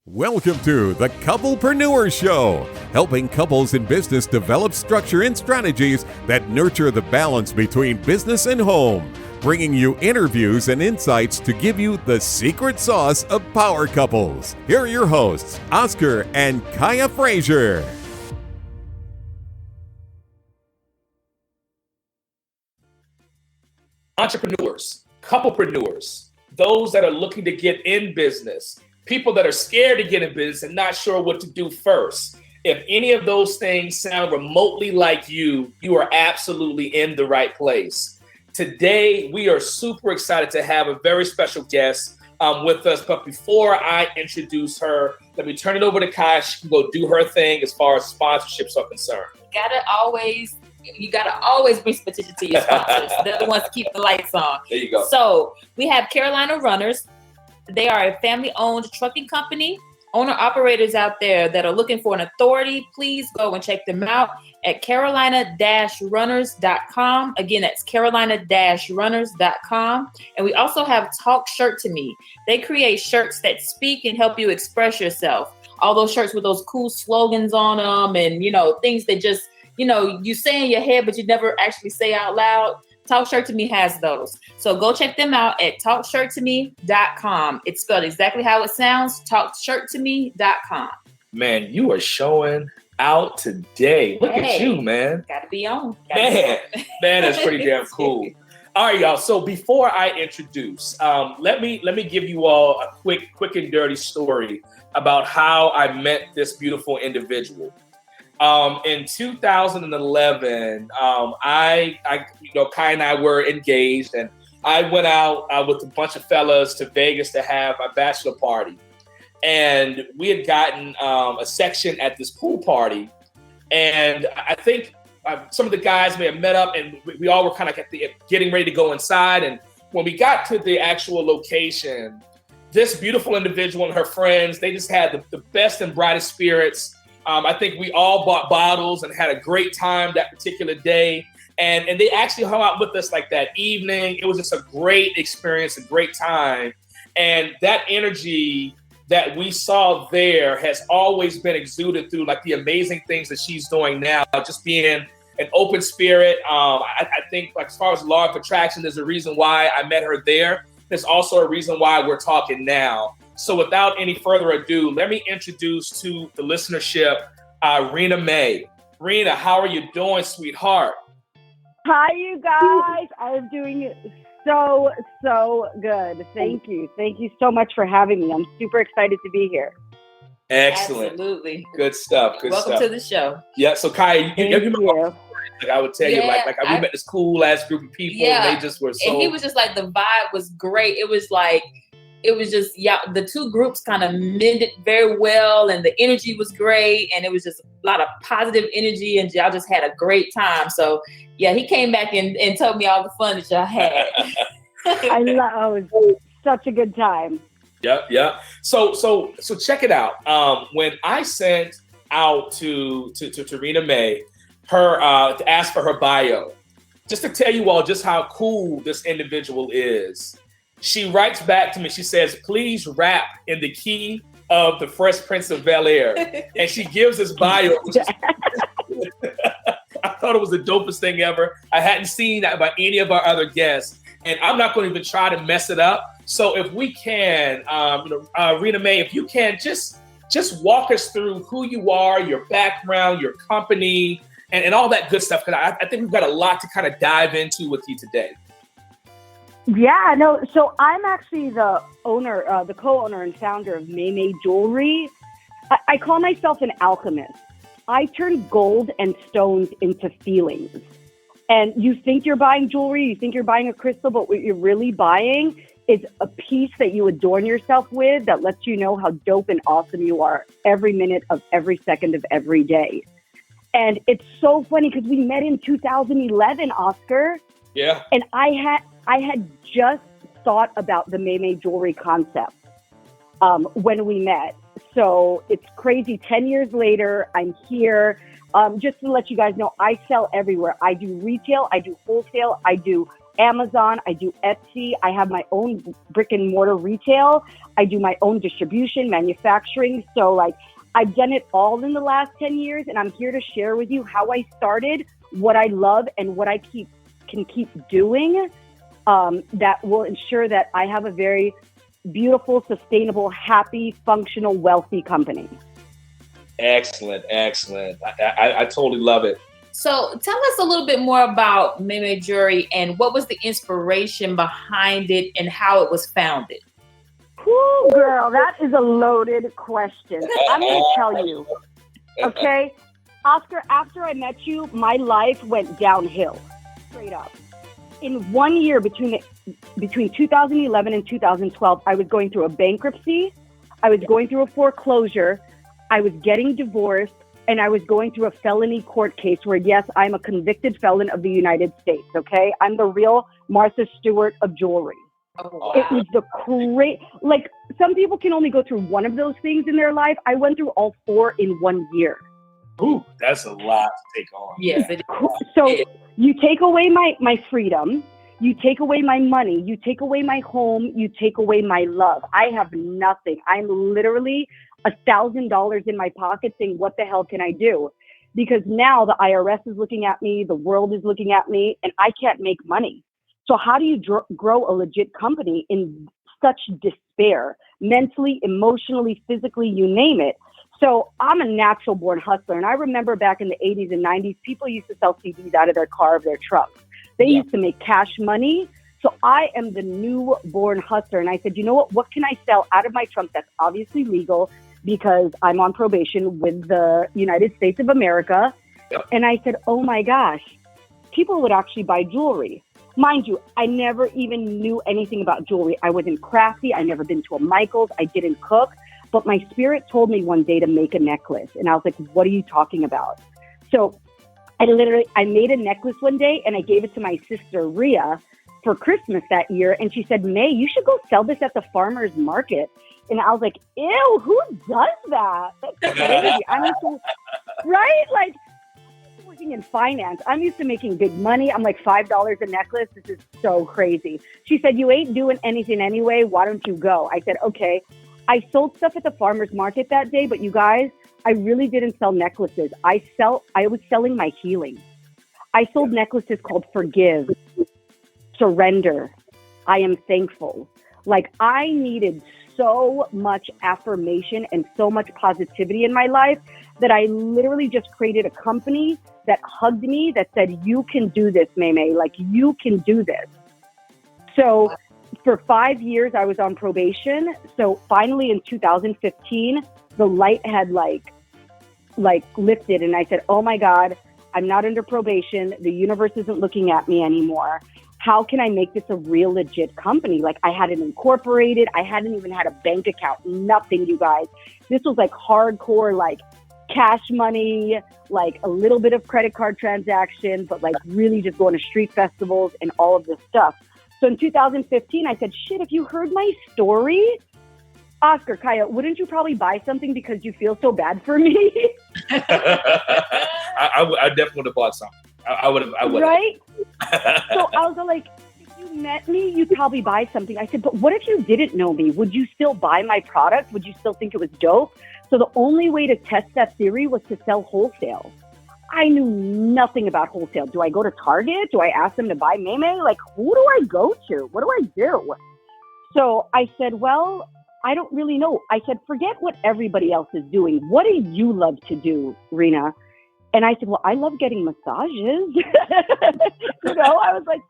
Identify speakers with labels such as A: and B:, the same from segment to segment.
A: Welcome to the Couple-preneurs Show, helping couples in business develop structure and strategies that nurture the balance between business and home, bringing you interviews and insights to give you the secret sauce of power couples. Here are your hosts, Oscar and Kaya Frazier.
B: Entrepreneurs, couplepreneurs, those that are looking to get in business, people that are scared to get in business and not sure what to do first. If any of those things sound remotely like you are absolutely in the right place. Today, we are super excited to have a very special guest with us. But before I introduce her, let me turn it over to Kaya. She can go do her thing as far as sponsorships are concerned.
C: You gotta always bring some attention to your sponsors. They're the ones to keep the lights on.
B: There you go.
C: So we have Carolina Runners. They are a family-owned trucking company. Owner-operators out there that are looking for an authority, please go and check them out at carolina-runners.com. Again, that's carolina-runners.com. And we also have Talk Shirt to Me. They create shirts that speak and help you express yourself. All those shirts with those cool slogans on them and, things that just, you say in your head, but you never actually say out loud. Talk Shirt to Me has those. So go check them out at talkshirttome.com. It's spelled exactly how it sounds, talkshirttome.com.
B: Man, you are showing out today. Look at you, man.
C: Gotta be on.
B: Man, that's pretty damn cool. All right, y'all. So before I introduce, let me give you all a quick and dirty story about how I met this beautiful individual. In 2011, Kaya and I were engaged, and I went out with a bunch of fellas to Vegas to have a bachelor party. And we had gotten a section at this pool party. And I think some of the guys may have met up, and we all were kind of getting ready to go inside. And when we got to the actual location, this beautiful individual and her friends, they just had the best and brightest spirits. I think we all bought bottles and had a great time that particular day. And they actually hung out with us like that evening. It was just a great experience, a great time. And that energy that we saw there has always been exuded through like the amazing things that she's doing now, just being an open spirit. I think like as far as law of attraction, there's a reason why I met her there. There's also a reason why we're talking now. So without any further ado, let me introduce to the listenership, Rheena Mae. Rheena, how are you doing, sweetheart?
D: Hi, you guys. I'm doing so good. Thank you. Thank you so much for having me. I'm super excited to be here.
B: Excellent.
C: Absolutely.
B: Good stuff.
C: Welcome to the show.
B: Yeah. So Kaya, you remember, like I would tell you, like we met this cool ass group of people.
C: Yeah.
B: And they just were so.
C: And he was just like, the vibe was great. It was just, the two groups kind of mended very well, and the energy was great, and it was just a lot of positive energy, and y'all just had a great time. So, yeah, he came back and told me all the fun that y'all had.
D: It was such a good time.
B: Yeah. So check it out. When I sent out to Rheena Mae, her to ask for her bio, just to tell you all just how cool this individual is. She writes back to me. She says, "Please rap in the key of the Fresh Prince of Bel-Air." And she gives his bio. I thought it was the dopest thing ever. I hadn't seen that by any of our other guests. And I'm not going to even try to mess it up. So if we can, Rheena Mae, if you can just walk us through who you are, your background, your company, and all that good stuff. Because I think we've got a lot to kind of dive into with you today.
D: Yeah, no. So I'm actually the owner, the co-owner and founder of MaeMae Jewelry. I call myself an alchemist. I turn gold and stones into feelings. And you think you're buying jewelry, you think you're buying a crystal, but what you're really buying is a piece that you adorn yourself with that lets you know how dope and awesome you are every minute of every second of every day. And it's so funny because we met in 2011, Oscar.
B: Yeah.
D: And I had just thought about the MaeMae Jewelry concept when we met. So it's crazy. 10 years later, I'm here. Just to let you guys know, I sell everywhere. I do retail, I do wholesale, I do Amazon, I do Etsy, I have my own brick and mortar retail, I do my own distribution, manufacturing. So like I've done it all in the last 10 years, and I'm here to share with you how I started, what I love, and what I can keep doing that will ensure that I have a very beautiful, sustainable, happy, functional, wealthy company.
B: Excellent. I totally love it.
C: So tell us a little bit more about MaeMae Jewelry and what was the inspiration behind it and how it was founded?
D: Whew, girl, that is a loaded question. I'm going to tell you, okay? Oscar, after I met you, my life went downhill, straight up. In 1 year between 2011 and 2012, I was going through a bankruptcy, I was going through a foreclosure, I was getting divorced, and I was going through a felony court case where, yes, I'm a convicted felon of the United States, okay? I'm the real Martha Stewart of jewelry.
C: Oh, wow.
D: It was the like, some people can only go through one of those things in their life. I went through all four in 1 year.
B: Ooh, that's a lot to take on.
C: Yes, it is.
D: So you take away my freedom, you take away my money, you take away my home, you take away my love. I have nothing. I'm literally $1,000 in my pocket saying, what the hell can I do? Because now the IRS is looking at me, the world is looking at me, and I can't make money. So how do you grow a legit company in such despair, mentally, emotionally, physically, you name it? So I'm a natural born hustler. And I remember back in the 80s and 90s, people used to sell CDs out of their car, of their trucks. They used to make cash money. So I am the newborn hustler. And I said, you know what? What can I sell out of my trunk that's obviously legal because I'm on probation with the United States of America?
B: Yep.
D: And I said, oh my gosh, people would actually buy jewelry. Mind you, I never even knew anything about jewelry. I wasn't crafty. I never been to a Michael's. I didn't cook. But my spirit told me one day to make a necklace. And I was like, what are you talking about? So I made a necklace one day and I gave it to my sister, Rhea, for Christmas that year. And she said, Mae, you should go sell this at the farmer's market. And I was like, ew, who does that? That's crazy. I'm used to, right? Like, working in finance. I'm used to making big money. I'm like $5 a necklace. This is so crazy. She said, you ain't doing anything anyway. Why don't you go? I said, okay. I sold stuff at the farmer's market that day, but you guys, I really didn't sell necklaces. I was selling my healing. I sold necklaces called Forgive, Surrender, I Am Thankful. Like, I needed so much affirmation and so much positivity in my life that I literally just created a company that hugged me, that said, you can do this, MaeMae. Like, you can do this. So for 5 years, I was on probation. So finally in 2015, the light had like lifted. And I said, oh my God, I'm not under probation. The universe isn't looking at me anymore. How can I make this a real legit company? Like, I hadn't incorporated. I hadn't even had a bank account, nothing, you guys. This was like hardcore, like cash money, like a little bit of credit card transaction, but like really just going to street festivals and all of this stuff. So in 2015, I said, shit, if you heard my story, Oscar, Kaya, wouldn't you probably buy something because you feel so bad for me?
B: I definitely would have bought something. I would have.
D: Right? So I was like, if you met me, you'd probably buy something. I said, but what if you didn't know me? Would you still buy my product? Would you still think it was dope? So the only way to test that theory was to sell wholesale. I knew nothing about wholesale. Do I go to Target? Do I ask them to buy MaeMae? Like, who do I go to? What do I do? So I said, well, I don't really know. I said, forget what everybody else is doing. What do you love to do, Rheena? And I said, well, I love getting massages. You know, I was like,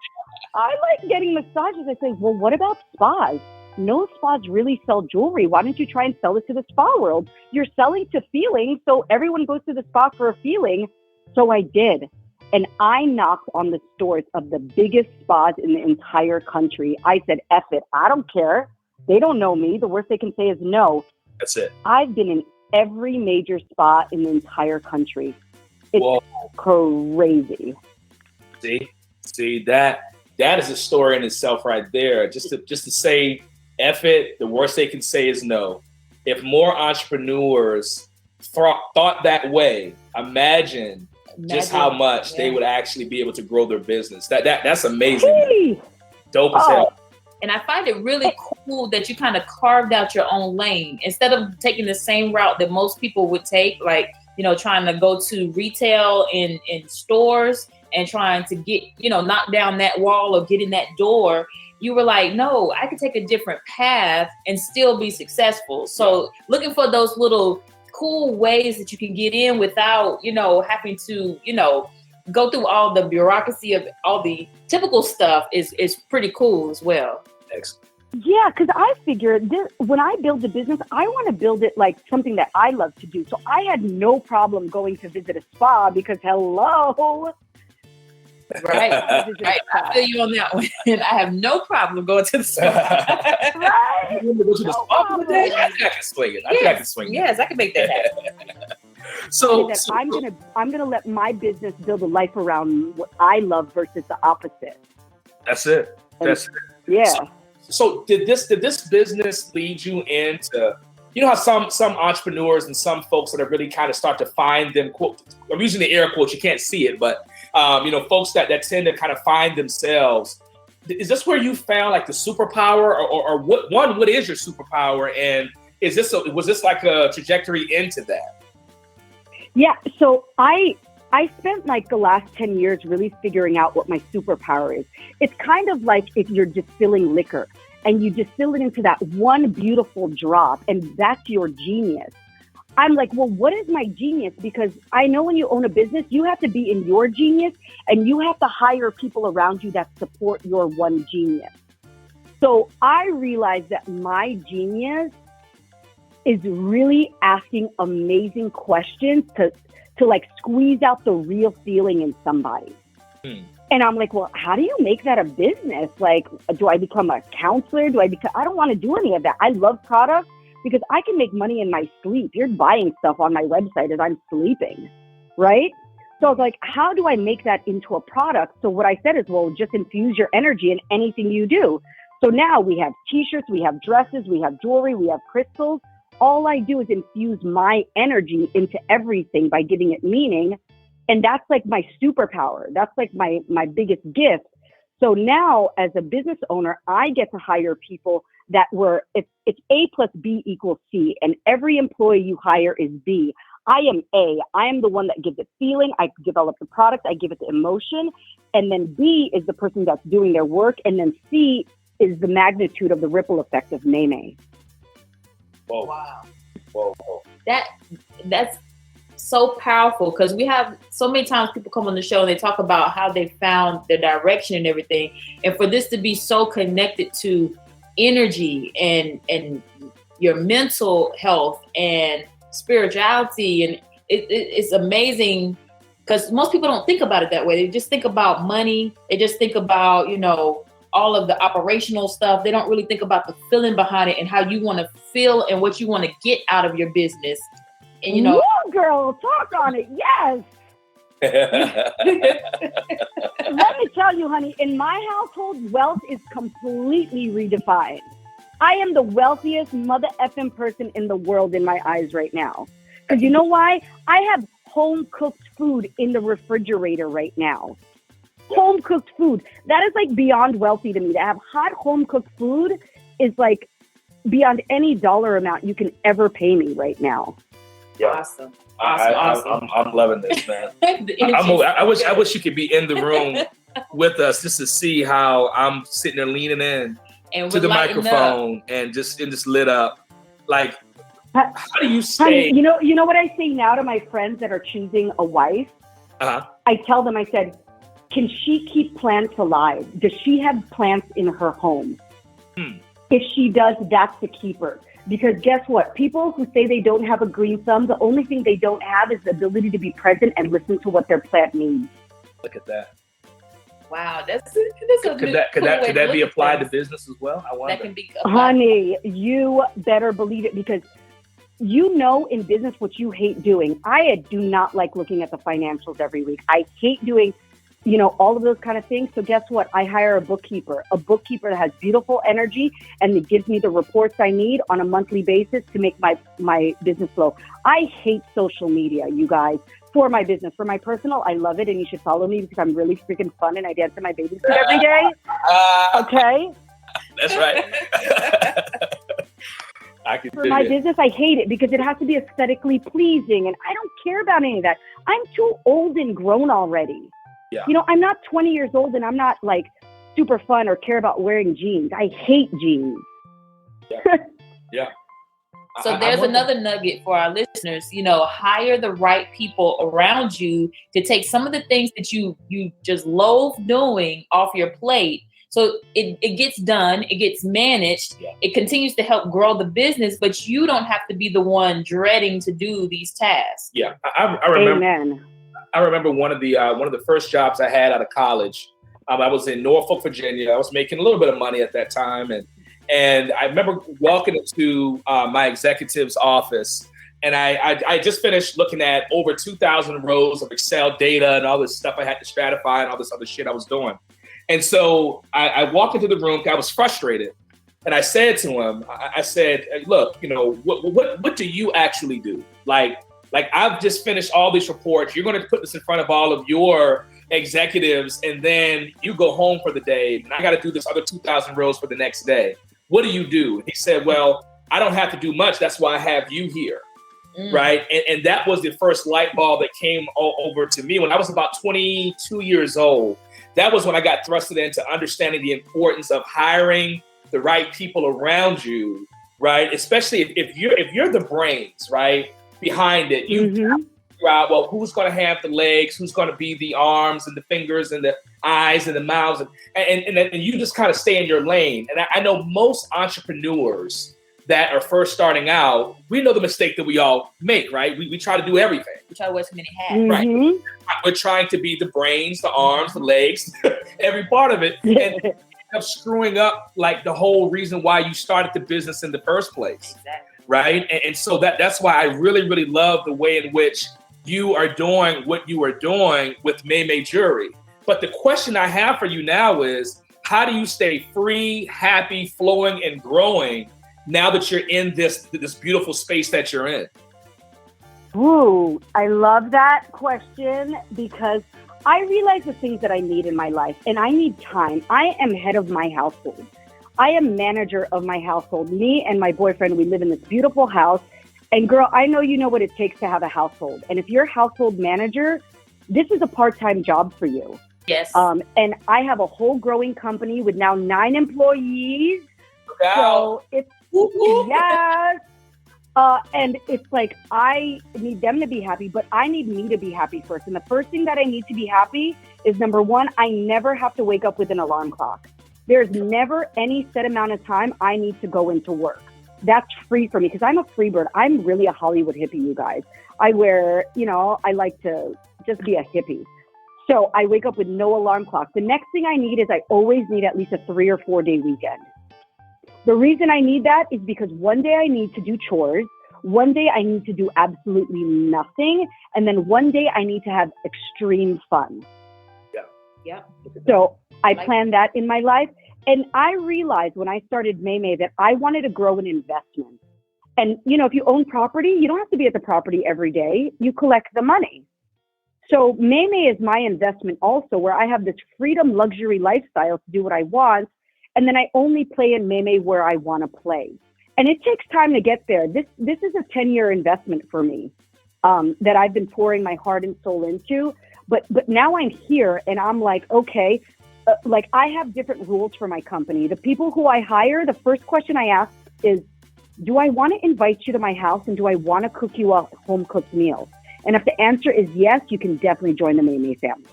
D: I like getting massages. I said, well, what about spas? No spas really sell jewelry. Why don't you try and sell it to the spa world? You're selling to feelings, so everyone goes to the spa for a feeling. So I did. And I knocked on the doors of the biggest spas in the entire country. I said, F it. I don't care. They don't know me. The worst they can say is no.
B: That's it.
D: I've been in every major spa in the entire country. It's crazy.
B: See that is a story in itself right there. Just to say, F it, the worst they can say is no. If more entrepreneurs thought that way, imagine just how much they would actually be able to grow their business. That's amazing.
D: Hey.
B: Dope as hell.
C: And I find it really cool that you kind of carved out your own lane instead of taking the same route that most people would take, like, you know, trying to go to retail in stores and trying to get, you know, knock down that wall or get in that door. You were like, no, I could take a different path and still be successful. So looking for those little cool ways that you can get in without, you know, having to, you know, go through all the bureaucracy of all the typical stuff is pretty cool as well.
B: Excellent.
D: Yeah, because I figured when I build a business, I want to build it like something that I love to do. So I had no problem going to visit a spa because hello.
C: Right. I feel you on that one. I have no problem going to the spa.
D: Right.
B: You want to go to the spa one day? I think I can swing it. I think I can swing it.
C: Yes, I can make that happen.
B: So
D: I'm gonna let my business build a life around what I love versus the opposite.
B: That's it. That's it.
D: Yeah.
B: So did this business lead you into, you know how some entrepreneurs and some folks that are really kind of start to find them, quote, I'm using the air quotes, you can't see it, but you know, folks that tend to kind of find themselves. Is this where you found like the superpower, or what is your superpower, and was this like a trajectory into that?
D: Yeah, so I spent like the last 10 years really figuring out what my superpower is. It's kind of like if you're distilling liquor and you distill it into that one beautiful drop, and that's your genius. I'm like, well, what is my genius? Because I know when you own a business, you have to be in your genius and you have to hire people around you that support your one genius. So I realized that my genius is really asking amazing questions to like squeeze out the real feeling in somebody. And I'm like, well, how do you make that a business? Like, do I become a counselor? I don't want to do any of that. I love products because I can make money in my sleep. You're buying stuff on my website as I'm sleeping, right? So I was like, how do I make that into a product? So what I said is, well, just infuse your energy in anything you do. So now we have t-shirts, we have dresses, we have jewelry, we have crystals. All I do is infuse my energy into everything by giving it meaning. And that's like my superpower. That's like my biggest gift. So now as a business owner, I get to hire people that it's A plus B equals C. And every employee you hire is B. I am A. I am the one that gives it feeling. I develop the product. I give it the emotion. And then B is the person that's doing their work. And then C is the magnitude of the ripple effect of MaeMae.
B: Whoa.
C: Wow.
B: Whoa.
C: That's so powerful, because we have so many times people come on the show and they talk about how they found their direction and everything. And for this to be so connected to energy and your mental health and spirituality, and it's amazing, because most people don't think about it that way. They just think about money. They just think about, you know, all of the operational stuff. They don't really think about the feeling behind it and how you want to feel and what you want to get out of your business. And, you know,
D: Woo, girl, talk on it. Yes. Let me tell you, honey, in my household, wealth is completely redefined. I am the wealthiest mother effing person in the world in my eyes right now. Because you know why? I have home cooked food in the refrigerator right now. Home cooked food. That is like beyond wealthy to me. To have hot home cooked food is like beyond any dollar amount you can ever pay me right now.
B: Yeah.
C: Awesome.
B: I'm loving this, man. I wish you could be in the room with us just to see how I'm sitting there leaning in
C: and
B: to the microphone and just lit up. Like, how do you stay?
D: Honey, you know what I say now to my friends that are choosing a wife? I tell them, I said, can she keep plants alive? Does she have plants in her home? If she does, that's the keeper. Because guess what? People who say they don't have a green thumb, the only thing they don't have is the ability to be present and listen to what their plant needs.
B: Look at that.
C: Wow, that's
B: could that be applied to business as well? I wonder.
C: That can be
D: Honey, you better believe it, because you know in business what you hate doing. I do not like looking at the financials every week. I hate doing all of those kind of things. So guess what? I hire a bookkeeper that has beautiful energy and it gives me the reports I need on a monthly basis to make my business flow. I hate social media, you guys, for my business. For my personal, I love it, and you should follow me because I'm really freaking fun and I dance in my bathing suit every day. Okay?
B: That's right.
D: For my business, I hate it because it has to be aesthetically pleasing, and I don't care about any of that. I'm too old and grown already.
B: Yeah.
D: I'm not 20 years old, and I'm not like super fun or care about wearing jeans. I hate jeans.
B: Yeah. Yeah.
C: So there's another nugget for our listeners. Hire the right people around you to take some of the things that you just loathe doing off your plate. So it gets done, it gets managed, it continues to help grow the business, but you don't have to be the one dreading to do these tasks.
B: Yeah, I remember.
D: Amen.
B: I remember one of the first jobs I had out of college. I was in Norfolk, Virginia. I was making a little bit of money at that time, and I remember walking into my executive's office, and I just finished looking at over 2,000 rows of Excel data and all this stuff I had to stratify and all this other shit I was doing. And so I walked into the room. I was frustrated, and I said to him, I said, "Look, what do you actually do? Like I've just finished all these reports. You're going to put this in front of all of your executives, and then you go home for the day, and I got to do this other 2,000 rows for the next day. What do you do?" And he said, "Well, I don't have to do much. That's why I have you here." Right. And that was the first light bulb that came over to me when I was about 22 years old. That was when I got thrusted into understanding the importance of hiring the right people around you, right? Especially if you're the brains, right, behind it. You figure out, well, who's going to have the legs, who's going to be the arms and the fingers and the eyes and the mouths, and you just kind of stay in your lane. And I know most entrepreneurs that are first starting out, we know the mistake that we all make, right? We try to do everything.
C: We try to wear so many hats.
B: Right. We're trying to be the brains, the arms, the legs, every part of it. And end up screwing up like the whole reason why you started the business in the first place.
C: Exactly.
B: Right. And so that's why I really, really love the way in which you are doing what you are doing with MaeMae Jewelry. But the question I have for you now is, how do you stay free, happy, flowing, and growing now that you're in this beautiful space that you're in?
D: Ooh, I love that question because I realize the things that I need in my life, and I need time. I am head of my household. I am manager of my household. Me and my boyfriend, we live in this beautiful house. And girl, I know you know what it takes to have a household. And if you're a household manager, this is a part-time job for you.
C: Yes.
D: And I have a whole growing company with now 9 employees.
B: Wow.
D: So it's, yes. And it's like, I need them to be happy, but I need me to be happy first. And the first thing that I need to be happy is, number one, I never have to wake up with an alarm clock. There's never any set amount of time I need to go into work. That's free for me because I'm a free bird. I'm really a Hollywood hippie, you guys. I wear, I like to just be a hippie. So I wake up with no alarm clock. The next thing I need is I always need at least a 3 or 4 day weekend. The reason I need that is because one day I need to do chores, one day I need to do absolutely nothing, and then one day I need to have extreme fun.
C: Yeah.
D: So I planned that in my life. And I realized when I started MaeMae that I wanted to grow an investment. And, if you own property, you don't have to be at the property every day. You collect the money. So MaeMae is my investment also, where I have this freedom luxury lifestyle to do what I want. And then I only play in MaeMae where I want to play. And it takes time to get there. This is a 10-year investment for me that I've been pouring my heart and soul into. But now I'm here and I'm like, okay, I have different rules for my company. The people who I hire, the first question I ask is, do I want to invite you to my house and do I want to cook you a home-cooked meal? And if the answer is yes, you can definitely join the MaeMae family.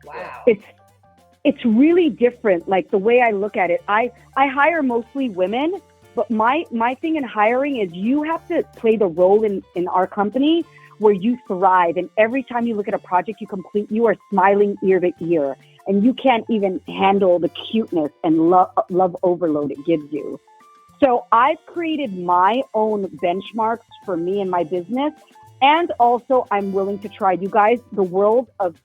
C: Wow.
D: It's really different, like the way I look at it. I hire mostly women, but my thing in hiring is you have to play the role in our company where you thrive. And every time you look at a project you complete, you are smiling ear to ear. And you can't even handle the cuteness and love overload it gives you. So I've created my own benchmarks for me and my business. And also, I'm willing to try. You guys, the world of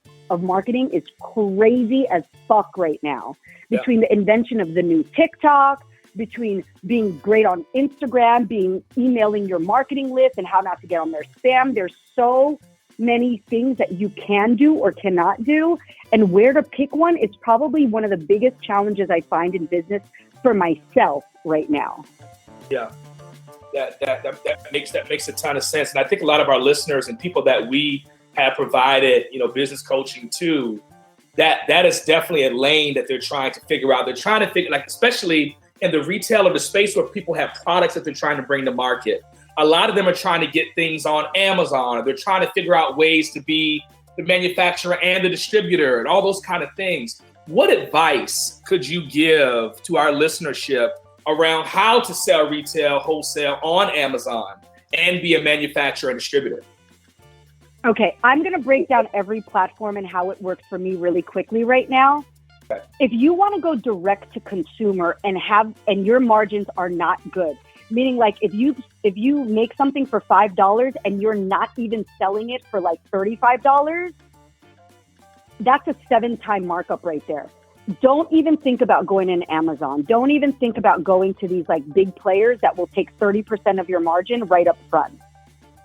D: marketing is crazy as fuck right now. Between the invention of the new TikTok, between being great on Instagram, emailing your marketing list and how not to get on their spam. There's so many things that you can do or cannot do. And where to pick one is probably one of the biggest challenges I find in business for myself right now.
B: Yeah. That makes a ton of sense. And I think a lot of our listeners and people that we have provided, business coaching to, that is definitely a lane that they're trying to figure out. They're trying to figure, like, especially in the retail or the space where people have products that they're trying to bring to market. A lot of them are trying to get things on Amazon, or they're trying to figure out ways to be the manufacturer and the distributor and all those kind of things. What advice could you give to our listenership around how to sell retail, wholesale on Amazon and be a manufacturer and distributor?
D: Okay, I'm going to break down every platform and how it works for me really quickly right now. Okay. If you want to go direct to consumer and your margins are not good, meaning like if you make something for $5 and you're not even selling it for like $35, that's a 7-time markup right there. Don't even think about going in Amazon. Don't even think about going to these like big players that will take 30% of your margin right up front.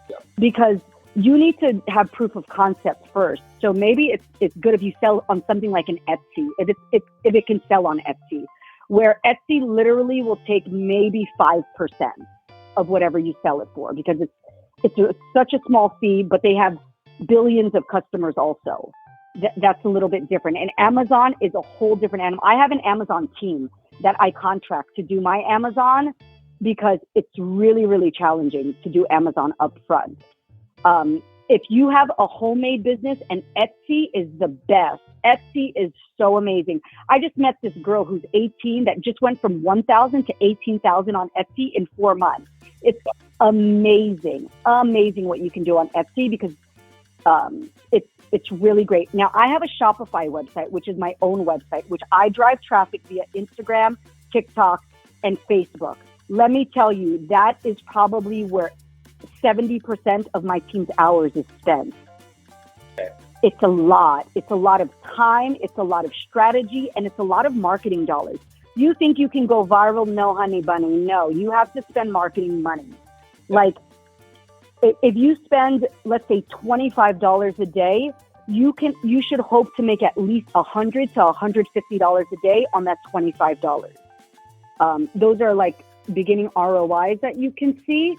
D: Yeah. Because you need to have proof of concept first. So maybe it's good if you sell on something like an Etsy, if it can sell on Etsy, where Etsy literally will take maybe 5% of whatever you sell it for, because it's such a small fee, but they have billions of customers also. That's a little bit different. And Amazon is a whole different animal. I have an Amazon team that I contract to do my Amazon because it's really, really challenging to do Amazon upfront. If you have a homemade business, and Etsy is the best. Etsy is so amazing. I just met this girl who's 18 that just went from 1,000 to 18,000 on Etsy in 4 months. It's amazing what you can do on Etsy, because it's really great. Now, I have a Shopify website, which is my own website, which I drive traffic via Instagram, TikTok, and Facebook. Let me tell you, that is probably where 70% of my team's hours is spent. Okay. It's a lot. It's a lot of time. It's a lot of strategy, and it's a lot of marketing dollars. You think you can go viral? No, honey bunny. No, you have to spend marketing money. Like, if you spend, let's say, $25 a day, you should hope to make at least $100 to $150 a day on that $25. Those are like beginning ROIs that you can see.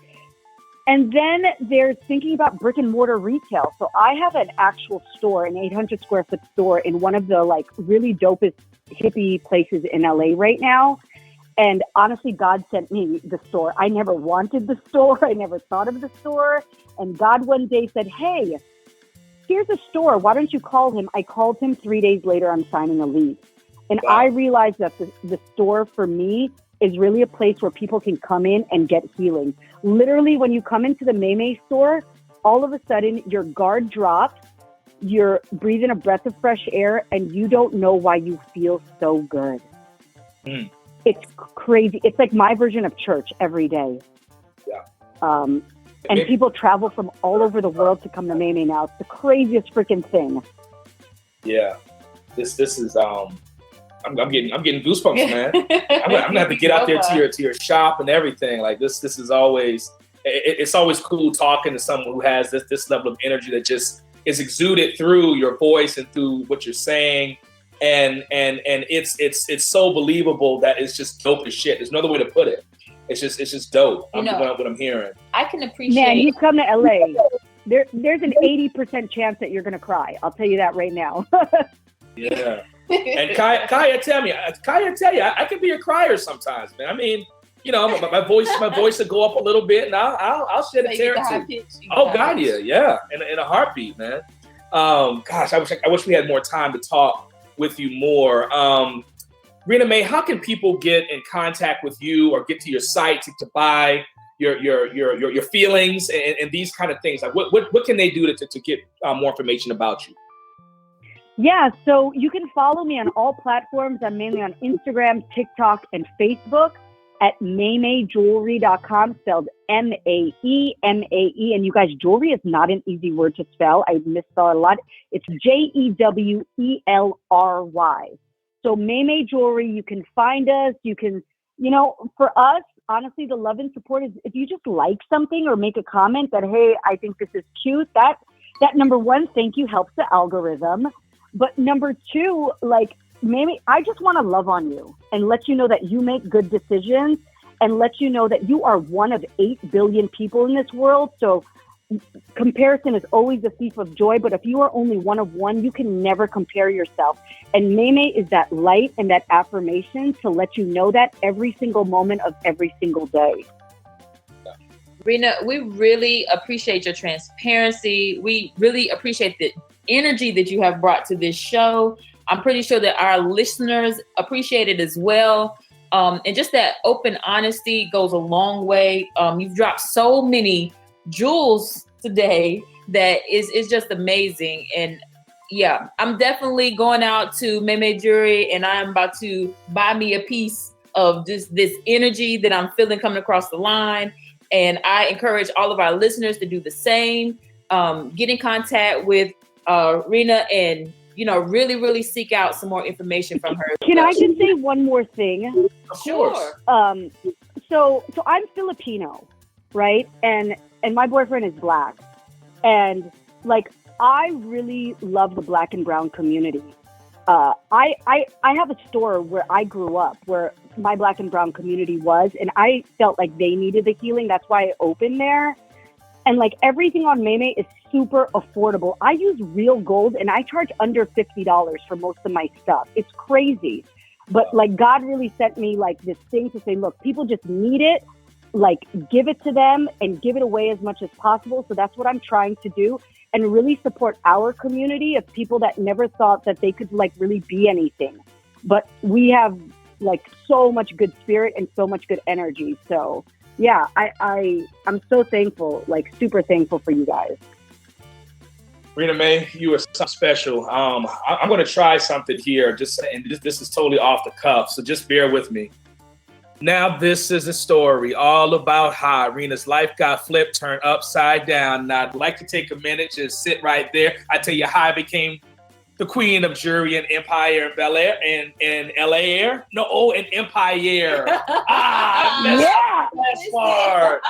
D: And then there's thinking about brick and mortar retail. So I have an actual store, an 800 square foot store in one of the like really dopest hippie places in LA right now. And honestly, God sent me the store. I never wanted the store. I never thought of the store. And God one day said, hey, here's a store. Why don't you call him? I called him. 3 days later, I'm signing a lease. And wow. I realized that the store for me is really a place where people can come in and get healing. Literally, when you come into the MaeMae store, all of a sudden your guard drops, you're breathing a breath of fresh air, and you don't know why you feel so good. Mm. It's crazy. It's like my version of church every day. Yeah. And people travel from all over the world to come to MaeMae now. It's the craziest freaking thing.
B: Yeah. This is I'm getting goosebumps, man. I'm gonna have to get out there to your shop and everything. Like this is always, it's always cool talking to someone who has this level of energy that just is exuded through your voice and through what you're saying. And it's so believable that it's just dope as shit. There's no other way to put it. It's just dope. What I'm hearing.
C: I can appreciate.
D: Man, you come to LA. There's an 80% chance that you're gonna cry. I'll tell you that right now.
B: Yeah. And Kaya, tell you, I can be a crier sometimes, man. I mean, my voice will go up a little bit, and I'll shed a tear too. Oh God, yeah, in a heartbeat, man. Gosh, I wish we had more time to talk with you more. Rheena Mae, how can people get in contact with you or get to your site to buy your feelings and these kind of things? Like what can they do to get more information about you?
D: Yeah, so you can follow me on all platforms. I'm mainly on Instagram, TikTok, and Facebook. at MaeMaeJewelry.com, spelled MaeMae. And you guys, jewelry is not an easy word to spell. I misspell it a lot. It's Jewelry. So MaeMae Jewelry, you can find us. You can, for us, honestly, the love and support is if you just like something or make a comment that, hey, I think this is cute, that number one, thank you, helps the algorithm. But number two, like, maybe I just want to love on you and let you know that you make good decisions and let you know that you are one of 8 billion people in this world. So comparison is always a thief of joy, but if you are only one of one, you can never compare yourself. And MaeMae is that light and that affirmation to let you know that every single moment of every single day.
C: Rheena, we really appreciate your transparency. We really appreciate the energy that you have brought to this show. I'm pretty sure that our listeners appreciate it as well. And just that open honesty goes a long way. You've dropped so many jewels today that is just amazing. And yeah, I'm definitely going out to MaeMae Jewelry and I'm about to buy me a piece of this energy that I'm feeling coming across the line. And I encourage all of our listeners to do the same. Get in contact with Rheena and really, really seek out some more information from her.
D: Can I just say one more thing?
C: Sure.
D: So I'm Filipino, right? And my boyfriend is Black. And like, I really love the Black and brown community. I have a store where I grew up, where my Black and brown community was, and I felt like they needed the healing. That's why I opened there. And like everything on MaeMae is super affordable. I use real gold and I charge under $50 for most of my stuff. It's crazy. But like God really sent me like this thing to say, look, people just need it. Like give it to them and give it away as much as possible. So that's what I'm trying to do and really support our community of people that never thought that they could like really be anything. But we have like so much good spirit and so much good energy. So yeah, I'm so thankful, like super thankful for you guys.
B: Rheena Mae, you are so special. I'm going to try something here, and this is totally off the cuff, so just bear with me. Now, this is a story all about how Rhena's life got flipped, turned upside down. And I'd like to take a minute to sit right there. I tell you how I became the queen of jewelry in Em-Pie-yAIR in Bel Air and LA-Air. No, in Em-Pie-yAIR. That's part.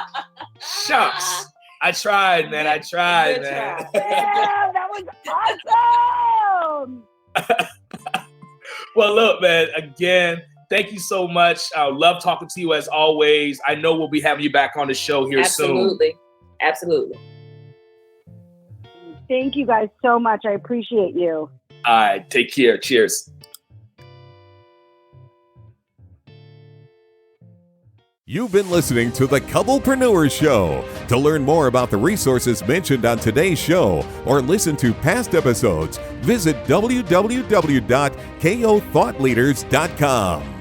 B: Shucks. I tried, man.
D: Yeah, that was awesome.
B: Well, look, man, again, thank you so much. I love talking to you as always. I know we'll be having you back on the show here soon.
C: Absolutely.
D: Thank you guys so much. I appreciate you.
B: All right, take care. Cheers.
A: You've been listening to the Couple-preneurs Show. To learn more about the resources mentioned on today's show or listen to past episodes, visit www.kothoughtleaders.com.